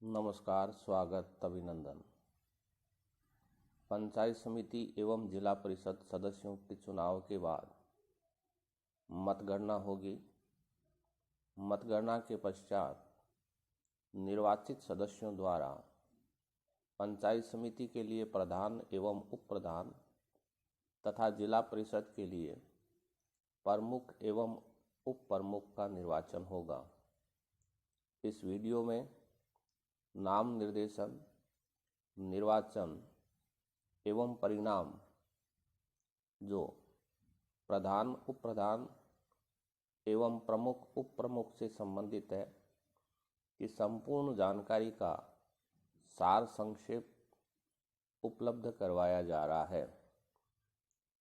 नमस्कार, स्वागत, अभिनंदन। पंचायत समिति एवं जिला परिषद सदस्यों के चुनाव के बाद मतगणना होगी। मतगणना के पश्चात निर्वाचित सदस्यों द्वारा पंचायत समिति के लिए प्रधान एवं उप प्रधान तथा जिला परिषद के लिए प्रमुख एवं उप प्रमुख का निर्वाचन होगा। इस वीडियो में नाम निर्देशन, निर्वाचन एवं परिणाम जो प्रधान, उप प्रधान एवं प्रमुख, उप प्रमुख से संबंधित है कि संपूर्ण जानकारी का सार संक्षेप उपलब्ध करवाया जा रहा है।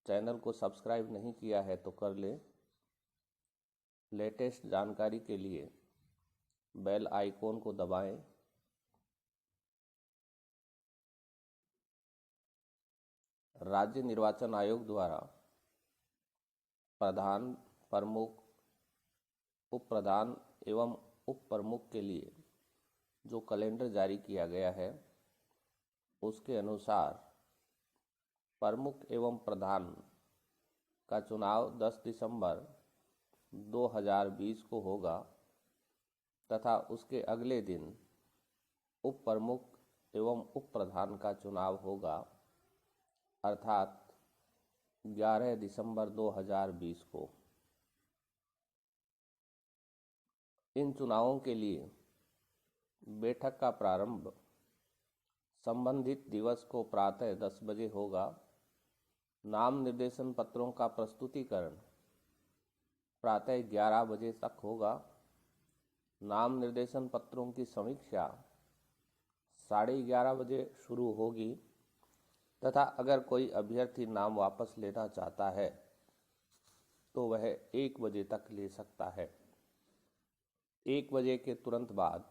चैनल को सब्सक्राइब नहीं किया है तो कर ले। लेटेस्ट जानकारी के लिए बेल आइकॉन को दबाएं। राज्य निर्वाचन आयोग द्वारा प्रधान, प्रमुख, उप प्रधान एवं उप प्रमुख के लिए जो कैलेंडर जारी किया गया है उसके अनुसार प्रमुख एवं प्रधान का चुनाव 10 दिसंबर 2020 को होगा तथा उसके अगले दिन उप प्रमुख एवं उप प्रधान का चुनाव होगा, अर्थात 11 दिसंबर 2020 को। इन चुनावों के लिए बैठक का प्रारंभ संबंधित दिवस को प्रातः 10 बजे होगा। नाम निर्देशन पत्रों का प्रस्तुतिकरण प्रातः 11 बजे तक होगा। नाम निर्देशन पत्रों की समीक्षा 11:30 बजे शुरू होगी तथा अगर कोई अभ्यर्थी नाम वापस लेना चाहता है तो वह 1 बजे तक ले सकता है। 1 बजे के तुरंत बाद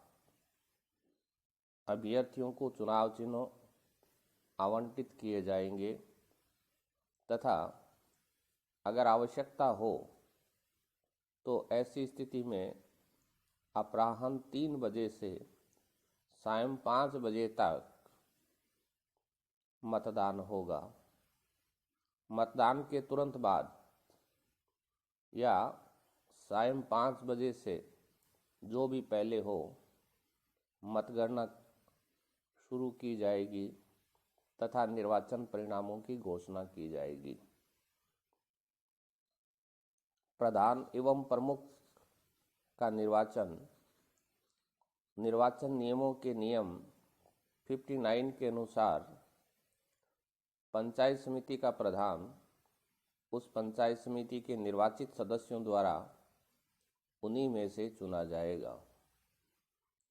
अभ्यर्थियों को चुनाव चिन्ह आवंटित किए जाएंगे तथा अगर आवश्यकता हो तो ऐसी स्थिति में अपराह्न 3 बजे से सायं 5 बजे तक मतदान होगा। मतदान के तुरंत बाद या सायं 5 बजे से जो भी पहले हो मतगणना शुरू की जाएगी तथा निर्वाचन परिणामों की घोषणा की जाएगी। प्रधान एवं प्रमुख का निर्वाचन नियमों के नियम 59 के अनुसार पंचायत समिति का प्रधान उस पंचायत समिति के निर्वाचित सदस्यों द्वारा उन्हीं में से चुना जाएगा।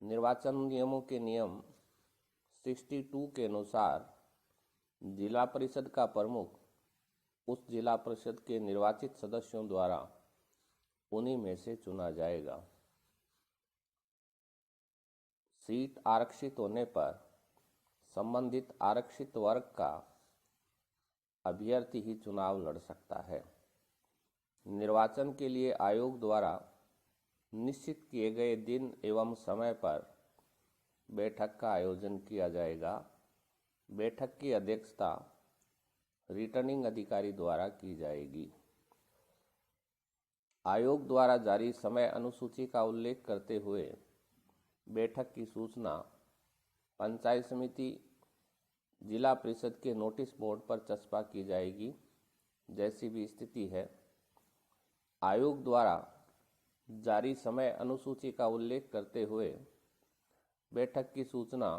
निर्वाचन नियमों के नियम 62 के अनुसार जिला परिषद का प्रमुख उस जिला परिषद के निर्वाचित सदस्यों द्वारा उन्हीं में से चुना जाएगा। सीट आरक्षित होने पर संबंधित आरक्षित वर्ग का अभ्यर्थी ही चुनाव लड़ सकता है। निर्वाचन के लिए आयोग द्वारा निश्चित किए गए दिन एवं समय पर बैठक का आयोजन किया जाएगा। बैठक की अध्यक्षता रिटर्निंग अधिकारी द्वारा की जाएगी। आयोग द्वारा जारी समय अनुसूची का उल्लेख करते हुए बैठक की सूचना पंचायत समिति, जिला परिषद के नोटिस बोर्ड पर चस्पा की जाएगी। जैसी भी स्थिति है, आयोग द्वारा जारी समय अनुसूची का उल्लेख करते हुए बैठक की सूचना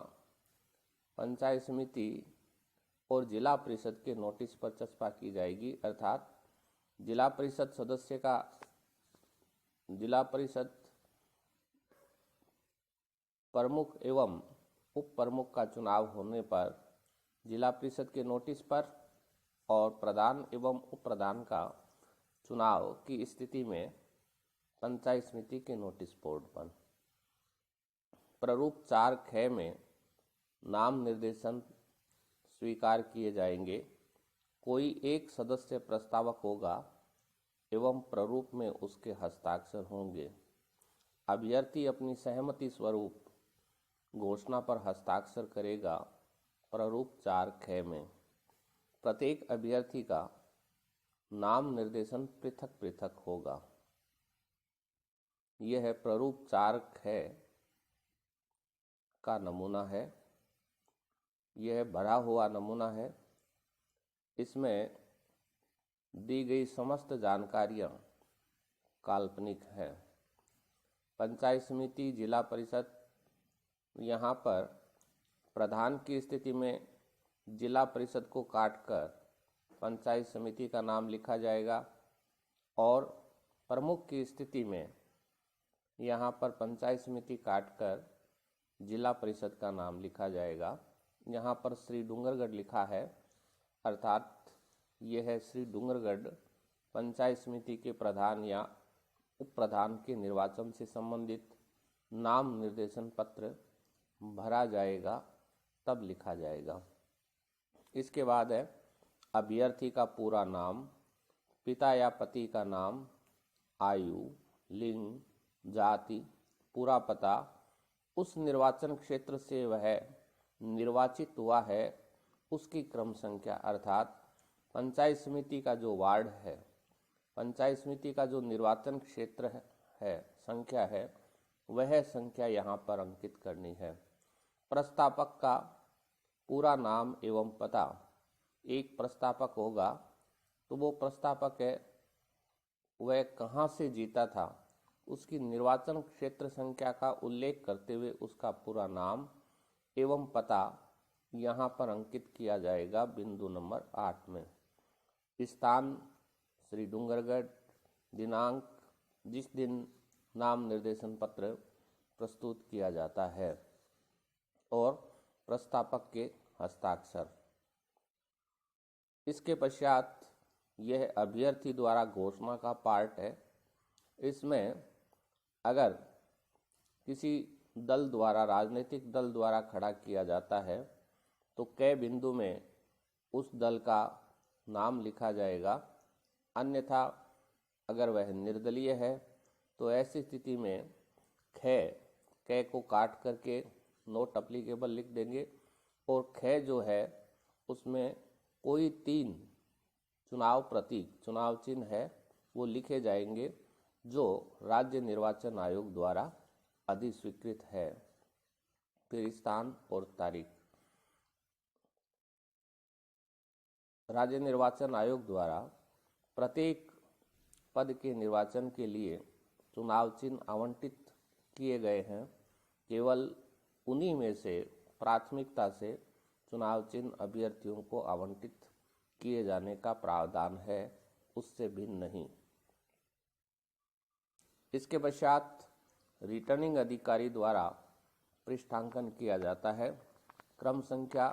पंचायत समिति और जिला परिषद के नोटिस पर चस्पा की जाएगी, अर्थात जिला परिषद प्रमुख एवं उप प्रमुख का चुनाव होने पर जिला परिषद के नोटिस पर और प्रधान एवं उप प्रधान का चुनाव की स्थिति में पंचायत समिति के नोटिस बोर्ड पर। प्रारूप 4(ख) में नाम निर्देशन स्वीकार किए जाएंगे। कोई एक सदस्य प्रस्तावक होगा एवं प्रारूप में उसके हस्ताक्षर होंगे। अभ्यर्थी अपनी सहमति स्वरूप घोषणा पर हस्ताक्षर करेगा प्रारूप 4(ख) में प्रत्येक अभ्यर्थी का नाम निर्देशन पृथक पृथक होगा। यह प्रारूप 4(ख) का नमूना है। यह भरा हुआ नमूना है। इसमें दी गई समस्त जानकारियां काल्पनिक है। पंचायत समिति, जिला परिषद, यहाँ पर प्रधान की स्थिति में जिला परिषद को काटकर पंचायत समिति का नाम लिखा जाएगा और प्रमुख की स्थिति में यहाँ पर पंचायत समिति काटकर जिला परिषद का नाम लिखा जाएगा। यहाँ पर श्री डूंगरगढ़ लिखा है, अर्थात यह है श्री डूंगरगढ़ पंचायत समिति के प्रधान या उप प्रधान के निर्वाचन से संबंधित नाम निर्देशन पत्र भरा जाएगा तब लिखा जाएगा। इसके बाद है अभ्यर्थी का पूरा नाम, पिता या पति का नाम, आयु, लिंग, जाति, पूरा पता, उस निर्वाचन क्षेत्र से वह निर्वाचित हुआ है उसकी क्रम संख्या, अर्थात पंचायत समिति का जो वार्ड है, पंचायत समिति का जो निर्वाचन क्षेत्र है, संख्या है, वह संख्या यहाँ पर अंकित करनी है। प्रस्तावक का पूरा नाम एवं पता, एक प्रस्तावक होगा तो वो प्रस्तावक है वह कहाँ से जीता था, उसकी निर्वाचन क्षेत्र संख्या का उल्लेख करते हुए उसका पूरा नाम एवं पता यहाँ पर अंकित किया जाएगा बिंदु नंबर 8 में। स्थान श्री डूंगरगढ़, दिनांक जिस दिन नाम निर्देशन पत्र प्रस्तुत किया जाता है और प्रस्तावक के हस्ताक्षर। इसके पश्चात यह अभ्यर्थी द्वारा घोषणा का पार्ट है। इसमें अगर किसी दल द्वारा, राजनीतिक दल द्वारा खड़ा किया जाता है तो क बिंदु में उस दल का नाम लिखा जाएगा। अन्यथा अगर वह निर्दलीय है तो ऐसी स्थिति में क को काट करके नोट अप्लीकेबल लिख देंगे और ख जो है उसमें कोई 3 चुनाव प्रतीक, चुनाव चिन्ह है वो लिखे जाएंगे जो राज्य निर्वाचन आयोग द्वारा अधिस्वीकृत है। फिर स्थान और तारीख। राज्य निर्वाचन आयोग द्वारा प्रत्येक पद के निर्वाचन के लिए चुनाव चिन्ह आवंटित किए गए हैं। केवल उन्हीं में से प्राथमिकता से चुनाव चिन्ह अभ्यर्थियों को आवंटित किए जाने का प्रावधान है, उससे भिन्न नहीं। इसके पश्चात रिटर्निंग अधिकारी द्वारा पृष्ठांकन किया जाता है। क्रम संख्या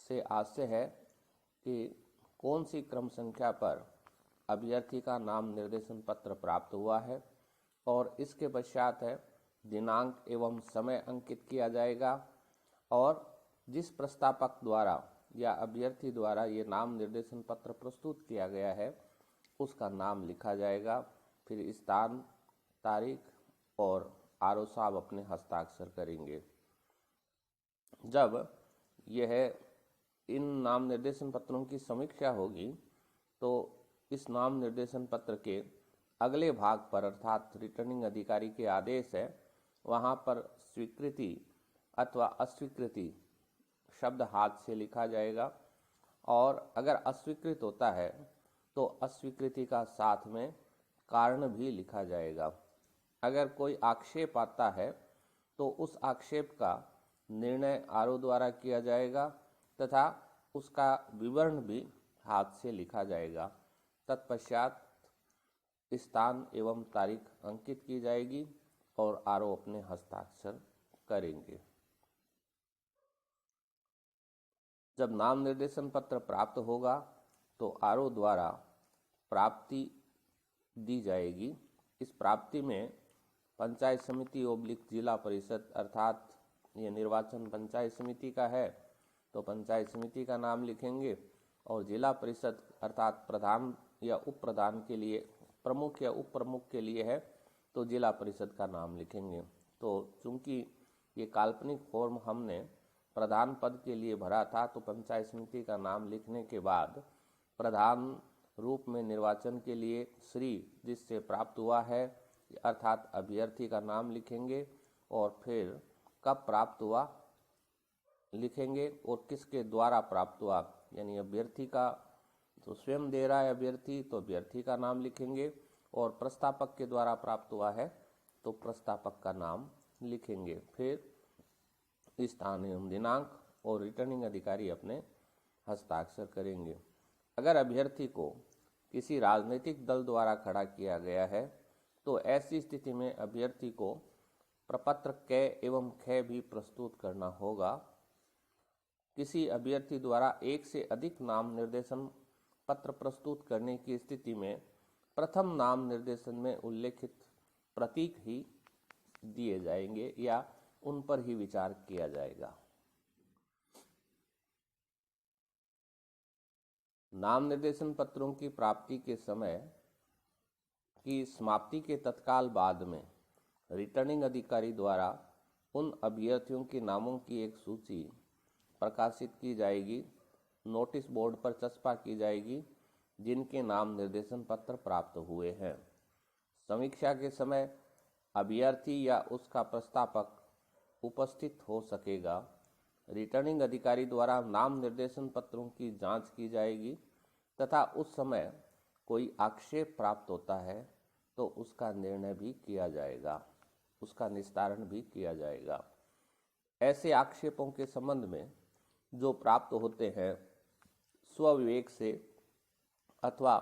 से आशय है कि कौन सी क्रम संख्या पर अभ्यर्थी का नाम निर्देशन पत्र प्राप्त हुआ है और इसके पश्चात है दिनांक एवं समय अंकित किया जाएगा और जिस प्रस्तावक द्वारा या अभ्यर्थी द्वारा ये नाम निर्देशन पत्र प्रस्तुत किया गया है उसका नाम लिखा जाएगा। फिर स्थान, तारीख और आरओ साहब अपने हस्ताक्षर करेंगे। जब यह इन नाम निर्देशन पत्रों की समीक्षा होगी तो इस नाम निर्देशन पत्र के अगले भाग पर, अर्थात रिटर्निंग अधिकारी के आदेश है, वहाँ पर स्वीकृति अथवा अस्वीकृति शब्द हाथ से लिखा जाएगा और अगर अस्वीकृत होता है तो अस्वीकृति का साथ में कारण भी लिखा जाएगा। अगर कोई आक्षेप आता है तो उस आक्षेप का निर्णय आरओ द्वारा किया जाएगा तथा उसका विवरण भी हाथ से लिखा जाएगा। तत्पश्चात स्थान एवं तारीख अंकित की जाएगी और आरओ अपने हस्ताक्षर करेंगे। जब नाम निर्देशन पत्र प्राप्त होगा तो आरओ द्वारा प्राप्ति दी जाएगी। इस प्राप्ति में पंचायत समिति ओब्लिक जिला परिषद, अर्थात ये निर्वाचन पंचायत समिति का है तो पंचायत समिति का नाम लिखेंगे और जिला परिषद अर्थात प्रधान या उप प्रधान के लिए, प्रमुख या उप प्रमुख के लिए है तो जिला परिषद का नाम लिखेंगे। तो चूंकि ये काल्पनिक फॉर्म हमने प्रधान पद के लिए भरा था, तो पंचायत समिति का नाम लिखने के बाद प्रधान रूप में निर्वाचन के लिए श्री जिससे प्राप्त हुआ है अर्थात अभ्यर्थी का नाम लिखेंगे और फिर कब प्राप्त हुआ लिखेंगे और किसके द्वारा प्राप्त हुआ, यानी अभ्यर्थी का तो स्वयं दे रहा है अभ्यर्थी, तो अभ्यर्थी का नाम लिखेंगे और प्रस्तावक के द्वारा प्राप्त हुआ है तो प्रस्तावक का नाम लिखेंगे। फिर स्थान एवं दिनांक और रिटर्निंग अधिकारी अपने हस्ताक्षर करेंगे। अगर अभ्यर्थी को किसी राजनीतिक दल द्वारा खड़ा किया गया है तो ऐसी स्थिति में अभ्यर्थी को प्रपत्र क एवं ख भी प्रस्तुत करना होगा। किसी अभ्यर्थी द्वारा एक से अधिक नाम निर्देशन पत्र प्रस्तुत करने की स्थिति में प्रथम नाम निर्देशन में उल्लेखित प्रतीक ही दिए जाएंगे या उन पर ही विचार किया जाएगा। नाम निर्देशन पत्रों की प्राप्ति के समय की समाप्ति के तत्काल बाद में रिटर्निंग अधिकारी द्वारा उन अभ्यर्थियों के नामों की एक सूची प्रकाशित की जाएगी, नोटिस बोर्ड पर चस्पा की जाएगी जिनके नाम निर्देशन पत्र प्राप्त हुए हैं। समीक्षा के समय अभ्यर्थी या उसका प्रस्तावक उपस्थित हो सकेगा। रिटर्निंग अधिकारी द्वारा नाम निर्देशन पत्रों की जांच की जाएगी तथा उस समय कोई आक्षेप प्राप्त होता है तो उसका निर्णय भी किया जाएगा, उसका निस्तारण भी किया जाएगा। ऐसे आक्षेपों के संबंध में जो प्राप्त होते हैं स्वविवेक से अथवा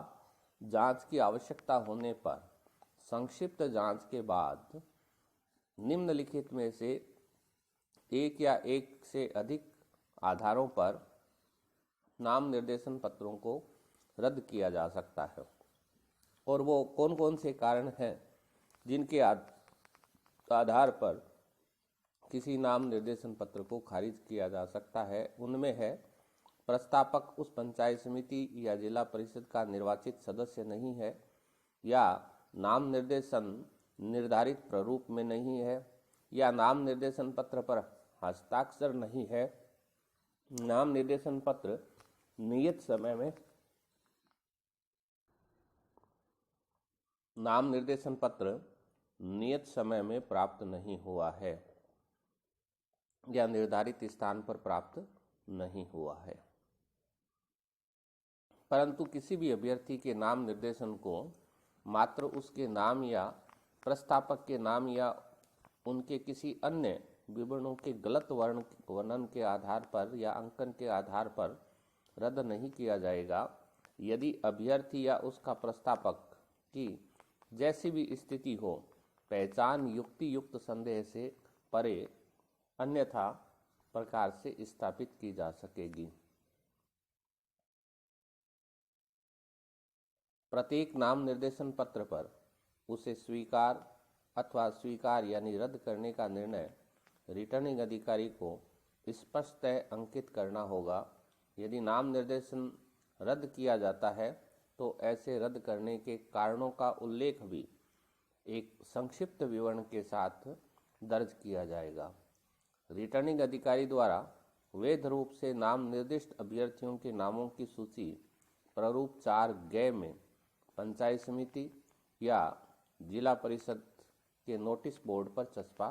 जांच की आवश्यकता होने पर संक्षिप्त जांच के बाद निम्नलिखित में से एक या एक से अधिक आधारों पर नाम निर्देशन पत्रों को रद्द किया जा सकता है। और वो कौन कौन से कारण हैं जिनके आधार पर किसी नाम निर्देशन पत्र को खारिज किया जा सकता है। उनमें है प्रस्तावक उस पंचायत समिति या जिला परिषद का निर्वाचित सदस्य नहीं है, या नाम निर्देशन निर्धारित प्रारूप में नहीं है, या नाम निर्देशन पत्र पर हस्ताक्षर नहीं है, नाम निर्देशन पत्र नियत समय में प्राप्त नहीं हुआ है या निर्धारित स्थान पर प्राप्त नहीं हुआ है। परंतु किसी भी अभ्यर्थी के नाम निर्देशन को मात्र उसके नाम या प्रस्तावक के नाम या उनके किसी अन्य विवरणों के गलत वर्णन के आधार पर या अंकन के आधार पर रद्द नहीं किया जाएगा। यदि अभ्यर्थी या उसका प्रस्तावक की जैसी भी स्थिति हो, पहचान युक्ति युक्त संदेह से परे अन्यथा प्रकार से स्थापित की जा सकेगी। प्रत्येक नाम निर्देशन पत्र पर उसे स्वीकार अथवा स्वीकार यानी रद्द करने का निर्णय रिटर्निंग अधिकारी को स्पष्टतः अंकित करना होगा। यदि नाम निर्देशन रद्द किया जाता है तो ऐसे रद्द करने के कारणों का उल्लेख भी एक संक्षिप्त विवरण के साथ दर्ज किया जाएगा। रिटर्निंग अधिकारी द्वारा वैध रूप से नाम निर्दिष्ट अभ्यर्थियों के नामों की सूची प्रारूप 4 ग में पंचायत समिति या जिला परिषद के नोटिस बोर्ड पर चस्पा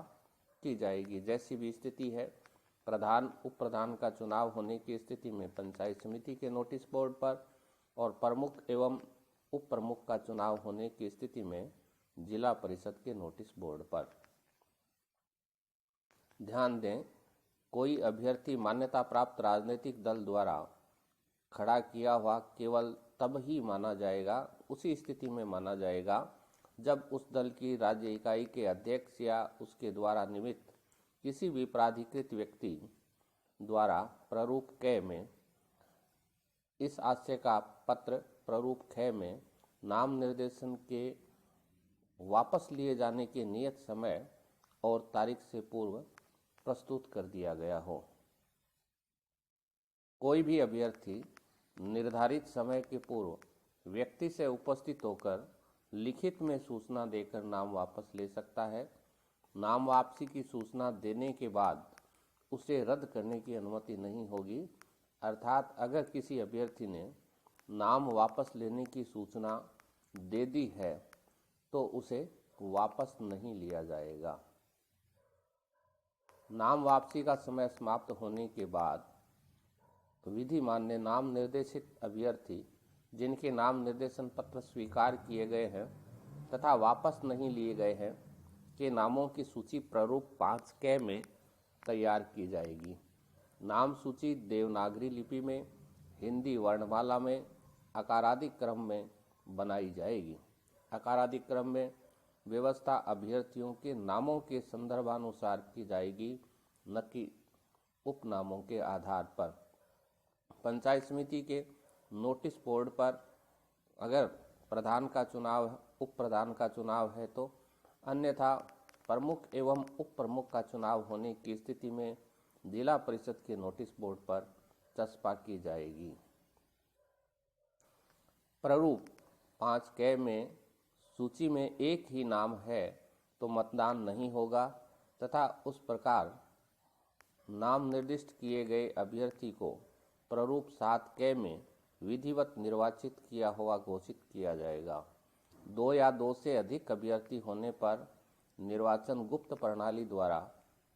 की जाएगी। जैसी भी स्थिति है, प्रधान उप प्रधान का चुनाव होने की स्थिति में पंचायत समिति के नोटिस बोर्ड पर और प्रमुख एवं उप प्रमुख का चुनाव होने की स्थिति में जिला परिषद के नोटिस बोर्ड पर। ध्यान दें, कोई अभ्यर्थी मान्यता प्राप्त राजनीतिक दल द्वारा खड़ा किया हुआ केवल तब ही माना जाएगा, उसी स्थिति में माना जाएगा जब उस दल की राज्य इकाई के अध्यक्ष या उसके द्वारा निमित्त किसी भी प्राधिकृत व्यक्ति द्वारा प्रारूप क में इस आशय का पत्र प्रारूप ख में नाम निर्देशन के वापस लिए जाने के नियत समय और तारीख से पूर्व प्रस्तुत कर दिया गया हो। कोई भी अभ्यर्थी निर्धारित समय के पूर्व व्यक्ति से उपस्थित होकर लिखित में सूचना देकर नाम वापस ले सकता है। नाम वापसी की सूचना देने के बाद उसे रद्द करने की अनुमति नहीं होगी। अर्थात अगर किसी अभ्यर्थी ने नाम वापस लेने की सूचना दे दी है तो उसे वापस नहीं लिया जाएगा। नाम वापसी का समय समाप्त होने के बाद विधि मान्य नाम निर्देशित अभ्यर्थी जिनके नाम निर्देशन पत्र स्वीकार किए गए हैं तथा वापस नहीं लिए गए हैं के नामों की सूची प्रारूप 5K में तैयार की जाएगी। नाम सूची देवनागरी लिपि में, हिंदी वर्णमाला में, आकारादि क्रम में बनाई जाएगी। आकारादि क्रम में व्यवस्था अभ्यर्थियों के नामों के संदर्भानुसार की जाएगी, न कि उपनामों के आधार पर। पंचायत समिति के नोटिस बोर्ड पर अगर प्रधान का चुनाव, उप प्रधान का चुनाव है तो, अन्यथा प्रमुख एवं उप प्रमुख का चुनाव होने की स्थिति में जिला परिषद के नोटिस बोर्ड पर चस्पा की जाएगी। प्रारूप 5K में सूची में एक ही नाम है तो मतदान नहीं होगा तथा उस प्रकार नाम निर्दिष्ट किए गए अभ्यर्थी को प्रारूप 7K में विधिवत निर्वाचित किया हुआ घोषित किया जाएगा। 2 या 2 से अधिक अभ्यर्थी होने पर निर्वाचन गुप्त प्रणाली द्वारा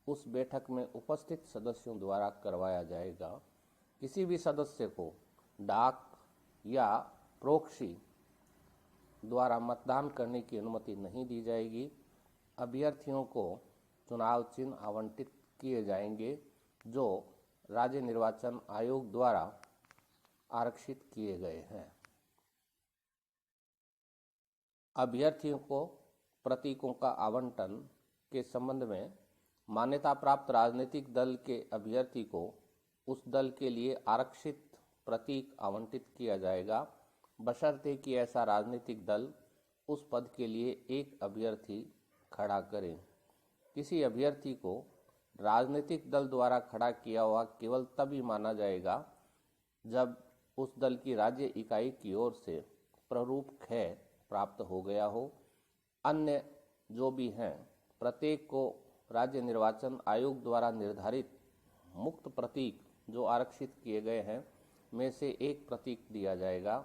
उस बैठक में उपस्थित सदस्यों द्वारा करवाया जाएगा। किसी भी सदस्य को डाक या प्रोक्सी द्वारा मतदान करने की अनुमति नहीं दी जाएगी। अभ्यर्थियों को चुनाव चिन्ह आवंटित किए जाएंगे जो राज्य निर्वाचन आयोग द्वारा आरक्षित किए गए हैं। अभ्यर्थियों को प्रतीकों का आवंटन के संबंध में मान्यता प्राप्त राजनीतिक दल के अभ्यर्थी को उस दल के लिए आरक्षित प्रतीक आवंटित किया जाएगा, बशर्ते कि ऐसा राजनीतिक दल उस पद के लिए एक अभ्यर्थी खड़ा करे। किसी अभ्यर्थी को राजनीतिक दल द्वारा खड़ा किया हुआ केवल तभी माना जाएगा जब उस दल की राज्य इकाई की ओर से प्रारूप ख प्राप्त हो गया हो। अन्य जो भी हैं, प्रत्येक को राज्य निर्वाचन आयोग द्वारा निर्धारित मुक्त प्रतीक जो आरक्षित किए गए हैं में से एक प्रतीक दिया जाएगा।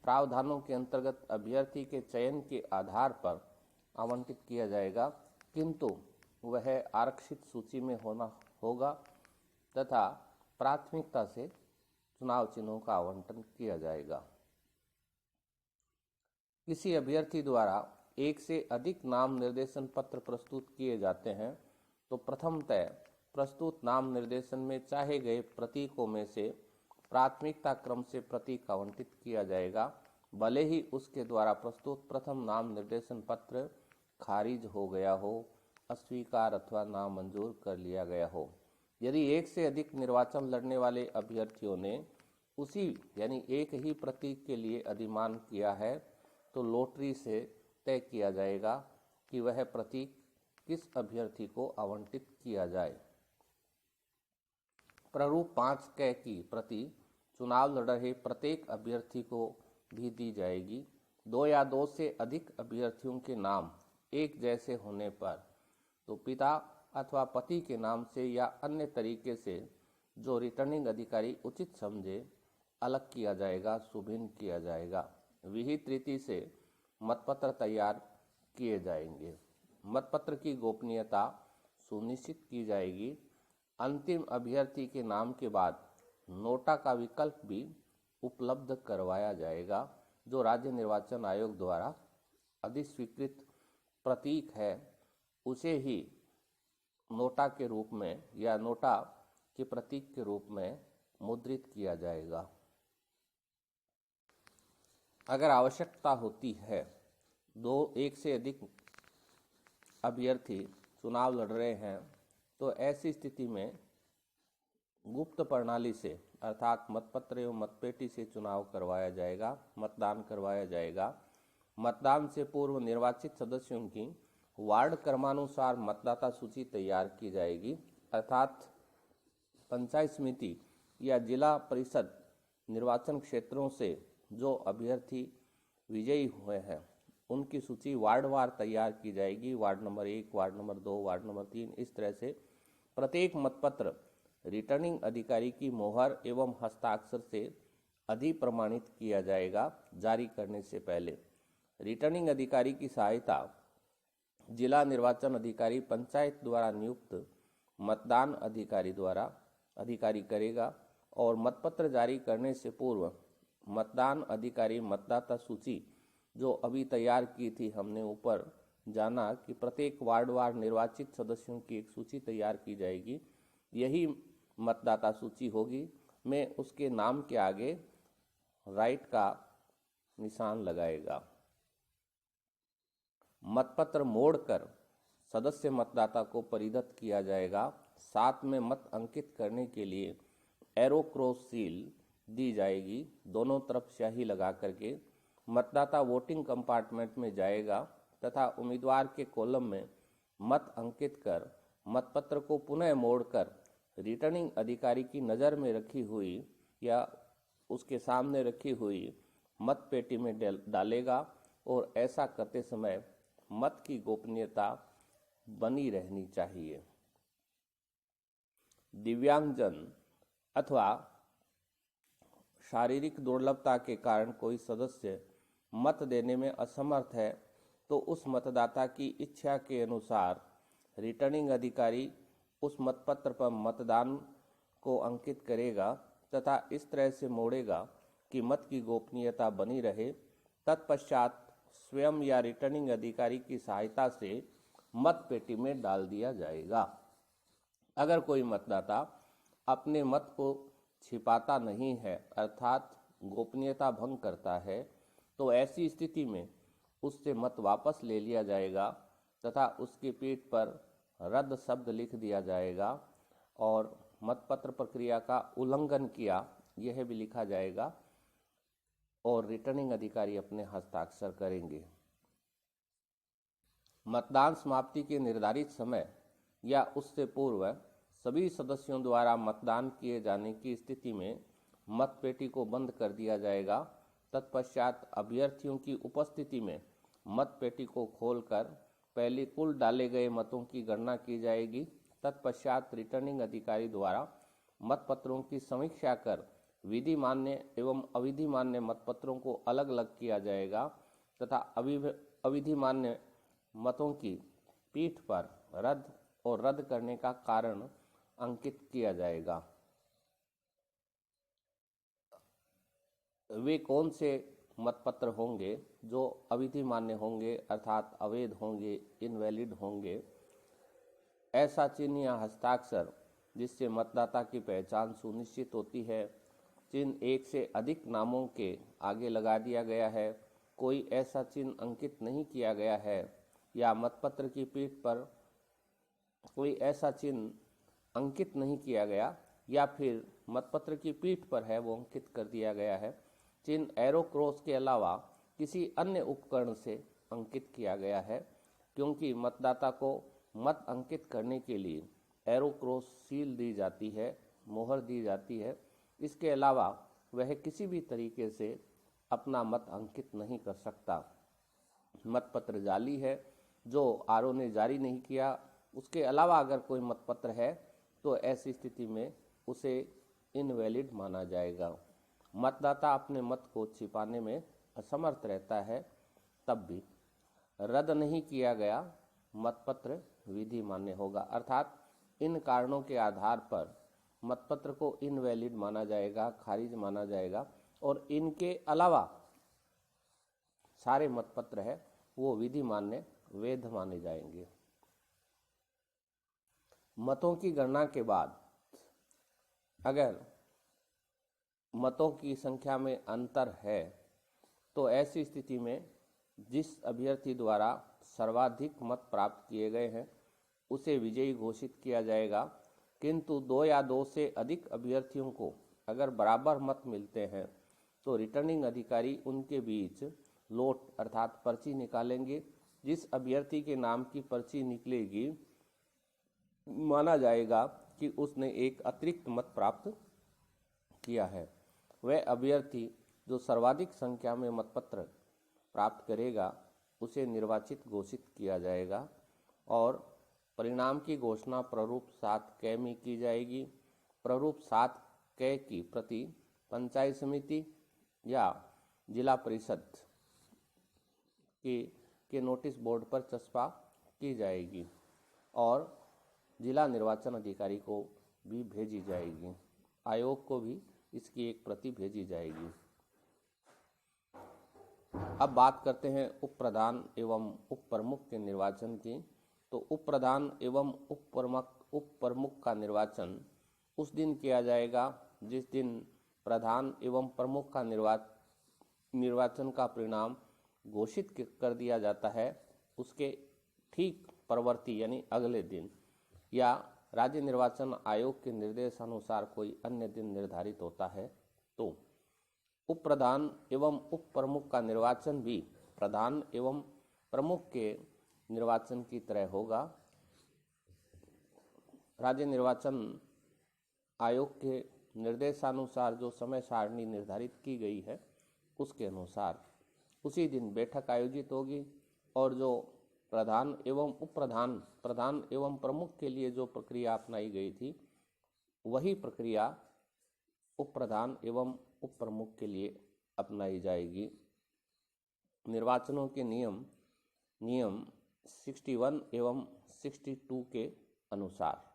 प्रावधानों के अंतर्गत अभ्यर्थी के चयन के आधार पर आवंटित किया जाएगा, किंतु वह आरक्षित सूची में होना होगा तथा प्राथमिकता से चुनाव चिन्हों का आवंटन किया जाएगा। किसी अभ्यर्थी द्वारा एक से अधिक नाम निर्देशन पत्र प्रस्तुत किए जाते हैं तो प्रथमतः प्रस्तुत नाम निर्देशन में चाहे गए प्रतीकों में से प्राथमिकता क्रम से प्रतीक आवंटित किया जाएगा, भले ही उसके द्वारा प्रस्तुत प्रथम नाम निर्देशन पत्र खारिज हो गया हो, अस्वीकार अथवा नामंजूर कर लिया गया हो। यदि एक से अधिक निर्वाचन लड़ने वाले अभ्यर्थियों ने उसी यानी एक ही प्रतीक के लिए अधिमान किया है तो लॉटरी से तय किया जाएगा कि वह प्रतीक किस अभ्यर्थी को आवंटित किया जाए। प्रारूप 5K की प्रति चुनाव लड़ रहे प्रत्येक अभ्यर्थी को भी दी जाएगी। 2 या 2 से अधिक अभ्यर्थियों के नाम एक जैसे होने पर तो पिता अथवा पति के नाम से या अन्य तरीके से जो रिटर्निंग अधिकारी उचित समझे अलग किया जाएगा, सुभिन्न किया जाएगा। विहित रीति से मतपत्र तैयार किए जाएंगे। मतपत्र की गोपनीयता सुनिश्चित की जाएगी। अंतिम अभ्यर्थी के नाम के बाद नोटा का विकल्प भी उपलब्ध करवाया जाएगा जो राज्य निर्वाचन आयोग द्वारा अधिस्वीकृत प्रतीक है उसे ही नोटा के रूप में या नोटा के प्रतीक के रूप में मुद्रित किया जाएगा। अगर आवश्यकता होती है, 1 से अधिक अभ्यर्थी चुनाव लड़ रहे हैं तो ऐसी स्थिति में गुप्त प्रणाली से अर्थात मतपत्र एवं मतपेटी से चुनाव करवाया जाएगा, मतदान करवाया जाएगा। मतदान से पूर्व निर्वाचित सदस्यों की वार्ड क्रमानुसार मतदाता सूची तैयार की जाएगी, अर्थात पंचायत समिति या जिला परिषद निर्वाचन क्षेत्रों से जो अभ्यर्थी विजयी हुए हैं उनकी सूची वार्डवार तैयार की जाएगी। Ward number 1, ward number 2, ward number 3, इस तरह से प्रत्येक मतपत्र रिटर्निंग अधिकारी की मोहर एवं हस्ताक्षर से अधिप्रमाणित किया जाएगा जारी करने से पहले। रिटर्निंग अधिकारी की सहायता जिला निर्वाचन अधिकारी पंचायत द्वारा नियुक्त मतदान अधिकारी करेगा और मतपत्र जारी करने से पूर्व मतदान अधिकारी मतदाता सूची जो अभी तैयार की थी, हमने ऊपर जाना कि प्रत्येक वार्डवार निर्वाचित सदस्यों की एक सूची तैयार की जाएगी, यही मतदाता सूची होगी। मैं उसके नाम के आगे राइट का निशान लगाएगा। मतपत्र मोड़कर सदस्य मतदाता को परिदत्त किया जाएगा। साथ में मत अंकित करने के लिए एरो क्रॉस सील दी जाएगी। दोनों तरफ स्याही लगा करके मतदाता वोटिंग कंपार्टमेंट में जाएगा तथा उम्मीदवार के कॉलम में मत अंकित कर मतपत्र को पुनः मोड़कर रिटर्निंग अधिकारी की नज़र में रखी हुई या उसके सामने रखी हुई मत पेटी में डालेगा और ऐसा करते समय मत की गोपनीयता बनी रहनी चाहिए। दिव्यांगजन अथवा शारीरिक दुर्बलता के कारण कोई सदस्य मत देने में असमर्थ है तो उस मतदाता की इच्छा के अनुसार रिटर्निंग अधिकारी उस मतपत्र पर मतदान को अंकित करेगा तथा इस तरह से मोड़ेगा कि मत की गोपनीयता बनी रहे। तत्पश्चात स्वयं या रिटर्निंग अधिकारी की सहायता से मत पेटी में डाल दिया जाएगा। अगर कोई मतदाता अपने मत को छिपाता नहीं है अर्थात गोपनीयता भंग करता है तो ऐसी स्थिति में उससे मत वापस ले लिया जाएगा तथा उसकी पीठ पर रद्द शब्द लिख दिया जाएगा और मतपत्र प्रक्रिया का उल्लंघन किया यह भी लिखा जाएगा और रिटर्निंग अधिकारी अपने हस्ताक्षर करेंगे। मतदान समाप्ति के निर्धारित समय या उससे पूर्व सभी सदस्यों द्वारा मतदान किए जाने की स्थिति में मतपेटी को बंद कर दिया जाएगा। तत्पश्चात अभ्यर्थियों की उपस्थिति में मतपेटी को खोलकर पहले कुल डाले गए मतों की गणना की जाएगी। तत्पश्चात रिटर्निंग अधिकारी द्वारा मतपत्रों की समीक्षा कर विधि मान्य एवं अविधि मान्य मतपत्रों को अलग अलग किया जाएगा तथा अविधि मान्य मतों की पीठ पर रद्द करने का कारण अंकित किया जाएगा। वे कौन से मतपत्र होंगे जो अविधि मान्य होंगे अर्थात अवैध होंगे, इनवैलिड होंगे। ऐसा चिन्ह या हस्ताक्षर जिससे मतदाता की पहचान सुनिश्चित होती है। चिन्ह एक से अधिक नामों के आगे लगा दिया गया है। कोई ऐसा चिन्ह अंकित नहीं किया गया है या मतपत्र की पीठ पर कोई ऐसा चिन्ह अंकित नहीं किया गया या फिर मतपत्र की पीठ पर है वो अंकित कर दिया गया है। चिन्ह एरो क्रॉस के अलावा किसी अन्य उपकरण से अंकित किया गया है क्योंकि मतदाता को मत अंकित करने के लिए एरो क्रॉस सील दी जाती है, मोहर दी जाती है। इसके अलावा वह किसी भी तरीके से अपना मत अंकित नहीं कर सकता। मतपत्र जाली है जो आरओ ने जारी नहीं किया, उसके अलावा अगर कोई मतपत्र है तो ऐसी स्थिति में उसे इनवैलिड माना जाएगा। मतदाता अपने मत को छिपाने में असमर्थ रहता है तब भी रद्द नहीं किया गया मतपत्र विधि मान्य होगा अर्थात इन कारणों के आधार पर मतपत्र को इनवैलिड माना जाएगा, खारिज माना जाएगा और इनके अलावा सारे मतपत्र है वो विधि मान्य, वैध माने जाएंगे। मतों की गणना के बाद अगर मतों की संख्या में अंतर है तो ऐसी स्थिति में जिस अभ्यर्थी द्वारा सर्वाधिक मत प्राप्त किए गए हैं उसे विजयी घोषित किया जाएगा। किंतु 2 या 2 से अधिक अभ्यर्थियों को अगर बराबर मत मिलते हैं तो रिटर्निंग अधिकारी उनके बीच लोट अर्थात पर्ची निकालेंगे। जिस अभ्यर्थी के नाम की पर्ची निकलेगी माना जाएगा कि उसने एक अतिरिक्त मत प्राप्त किया है। वह अभ्यर्थी जो सर्वाधिक संख्या में मतपत्र प्राप्त करेगा उसे निर्वाचित घोषित किया जाएगा और परिणाम की घोषणा प्रारूप 7K में की जाएगी। प्रारूप 7K की प्रति पंचायत समिति या जिला परिषद के नोटिस बोर्ड पर चस्पा की जाएगी और जिला निर्वाचन अधिकारी को भी भेजी जाएगी। आयोग को भी इसकी एक प्रति भेजी जाएगी। अब बात करते हैं उप प्रधान एवं उप प्रमुख के निर्वाचन की। तो उप प्रधान एवं उप प्रमुख का निर्वाचन उस दिन किया जाएगा जिस दिन प्रधान एवं प्रमुख का निर्वाचन का परिणाम घोषित कर दिया जाता है, उसके ठीक परवर्ती यानी अगले दिन या राज्य निर्वाचन आयोग के निर्देशानुसार कोई अन्य दिन निर्धारित होता है। तो उप प्रधान एवं उप प्रमुख का निर्वाचन भी प्रधान एवं प्रमुख के निर्वाचन की तरह होगा। राज्य निर्वाचन आयोग के निर्देशानुसार जो समय सारणी निर्धारित की गई है उसके अनुसार उसी दिन बैठक आयोजित होगी और जो प्रधान एवं उप प्रधान, प्रधान एवं प्रमुख के लिए जो प्रक्रिया अपनाई गई थी वही प्रक्रिया उप प्रधान एवं उप प्रमुख के लिए अपनाई जाएगी। निर्वाचनों के नियम 61 एवं 62 के अनुसार।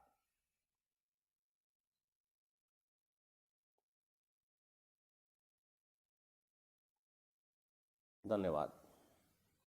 धन्यवाद।